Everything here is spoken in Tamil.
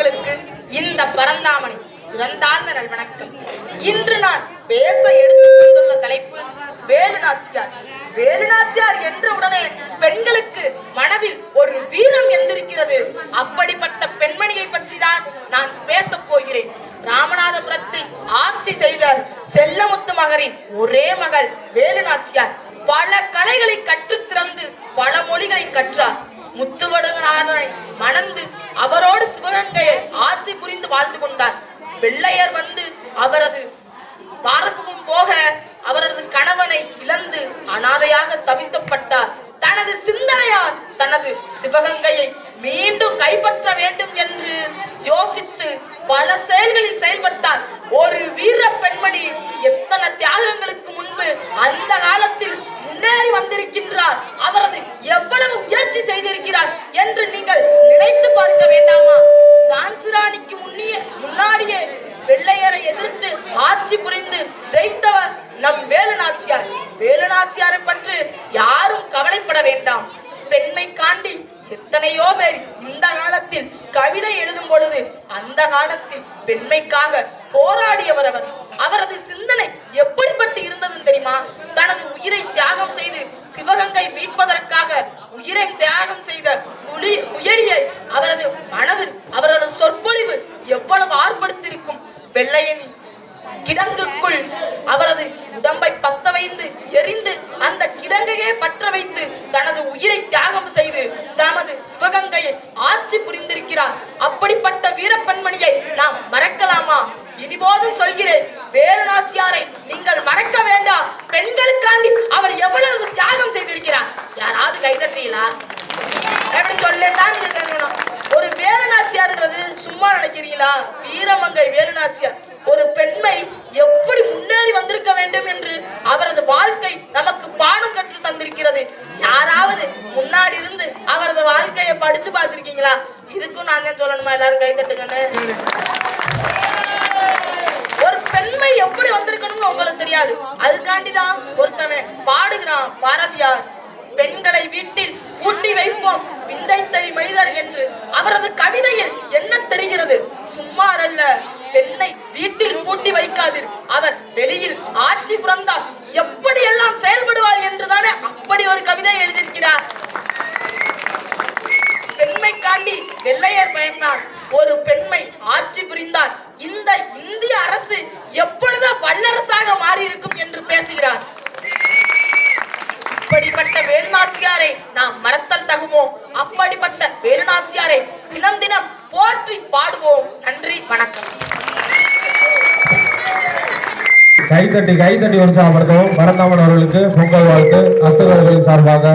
பெண்களுக்கு இந்த பரந்தாமணி சிறந்தாழ்ந்த நல்வணக்கம். இன்று நான் பேச எடுத்துக்கொண்டுள்ள தலைப்பு வேலு நாச்சியார். வேலு நாச்சியார் என்ற உடனே பெண்களுக்கு மனதில் ஒரு வீரம் எந்திருக்கிறது. அப்படிப்பட்ட பெண்மணியை பற்றிதான் நான் பேச போகிறேன். ராமநாதபுரத்தை ஆட்சி செய்த செல்லமுத்து மகரின் ஒரே மகள் வேலு நாச்சியார் பல கலைகளை கற்றுத்திறந்து பல மொழிகளை கற்றார். முத்துவடுகநாதனை மணந்து அவரோடு சிவகங்கையை ஆட்சி புரிந்து வாழ்ந்து கொண்டார். வெள்ளையர் வந்து அவரது பார்ப்புக்கும் போக அவரது கணவனை இழந்து அனாதையாக தவிக்கப்பட்டார். தனது சிந்தனையால் தனது சிவகங்கையை மீண்டும் கைப்பற்ற வேண்டும் என்று யோசித்து பல செயல்களில் செயல்பட்டார். ஒரு வீர பெண்மணி எத்தனை தியாகங்களுக்கு முன்பு அந்த காலத்தில் முன்னேறி வந்திருக்கின்றார். அவரது எவ்வளவு முயற்சி செய்திருக்கிறார் என்று நீங்கள் நினைத்து பார்க்க வேண்டாமா? ஜான்சிராணிக்கு முன்னாடியே வெள்ளையரை எதிர்த்து ஆட்சி புரிந்து ஜெயித்தவர் நம் வேலு நாச்சியார். வேலு நாச்சியாரை பற்றி யாரும் கவலைப்பட வேண்டாம். பெண்மை காண்டி எத்தனையோ பேர் இந்த காலத்தில் கவிதை எழுதும் பொழுது அந்த காலத்தில் பெண்மைக்காக போராடியவர் அவர். அவரது சிந்தனை எப்படிப்பட்டு இருந்தது தெரியுமா? தனது உயிரை தியாகம் செய்து சிவகங்கை மீட்பதற்காக உயிரை தியாகம் செய்த புயலியை அவரது மனது அவரது சொற்பொழிவு எவ்வளவு ஆர்ப்படுத்திருக்கும். வெள்ளையனி கிடங்குக்குள் அவரது உடம்பை பத்த வைத்து எரிந்து அந்த கிடங்கையே பற்ற வைத்து தனது உயிரை தியாகம் செய்து தமது சிவகங்கையை ஆட்சி புரிந்திருக்கிறார். அப்படிப்பட்ட வீரப்பெண்மணியை நாம் மறக்கலாமா? இனிபோதும் சொல்கிறேன், வேலு நாச்சியாரை நீங்கள் மறக்க வேண்டாம். பெண்களுக்காண்டி அவர் எவ்வளவு தியாகம் செய்திருக்கிறார். யாராவது கைதட்டீங்களா? சொல்லத்தான் நீங்க தெரிஞ்சுக்கணும். ஒரு வேலு நாச்சியார்ன்றது சும்மா நினைக்கிறீங்களா? வீரமங்கை வேலு நாச்சியார் ஒரு பெண்மை எப்படி முன்னேறி வந்திருக்க வேண்டும் என்று அவரது வாழ்க்கை நமக்கு பாடம் கற்று தந்திருக்கிறது. யாராவது முன்னாடி இருந்து அவரது வாழ்க்கையை படிச்சு பார்த்திருக்கீங்களா? இதுக்கும் நான் தான் சொல்லணுமா? எல்லாரும் கைதட்டுங்கன்னு. ஒரு பெண்மை எப்படி வந்திருக்கணும்னு உங்களுக்கு தெரியாது. அதுக்காண்டிதான் ஒருத்தவன் பாடுகிறான், பாரதியார், பெண்களை வீட்டில் பூட்டி வைப்போம் விந்தைத்தளி மனிதர் என்று. அவரது கவிதையில் என்ன தெரிகிறது? சும்மார் அல்ல, பெண்ணை வீட்டில் பூட்டி வைக்காது, அவர் வெளியில் ஆட்சி புரிந்தால் எப்படி எல்லாம் செயல்படுவார் என்றுதானே அப்படி ஒரு கவிதை எழுதியிருக்கிறார். பெண்மை காண்டி வெள்ளையர் பயந்தார். ஒரு பெண்மை ஆட்சி புரிந்தால் இந்த இந்திய அரசு எப்பொழுது வல்லரசாக மாறி இருக்கும் என்று பேசுகிறார். அப்படிப்பட்ட வேலு நாச்சியாரை நாம் மறத்தல் தகுமோ? அப்படிப்பட்ட வேலு நாச்சியாரை தினம் தினம் போற்றி பாடுவோம். நன்றி, வணக்கம். கைதட்டி உற்சாகப்படுத்துவோம். பரந்தாமன் அவர்களுக்கு பொங்கல் வாழ்த்து அஸ்தகர்களின் சார்பாக.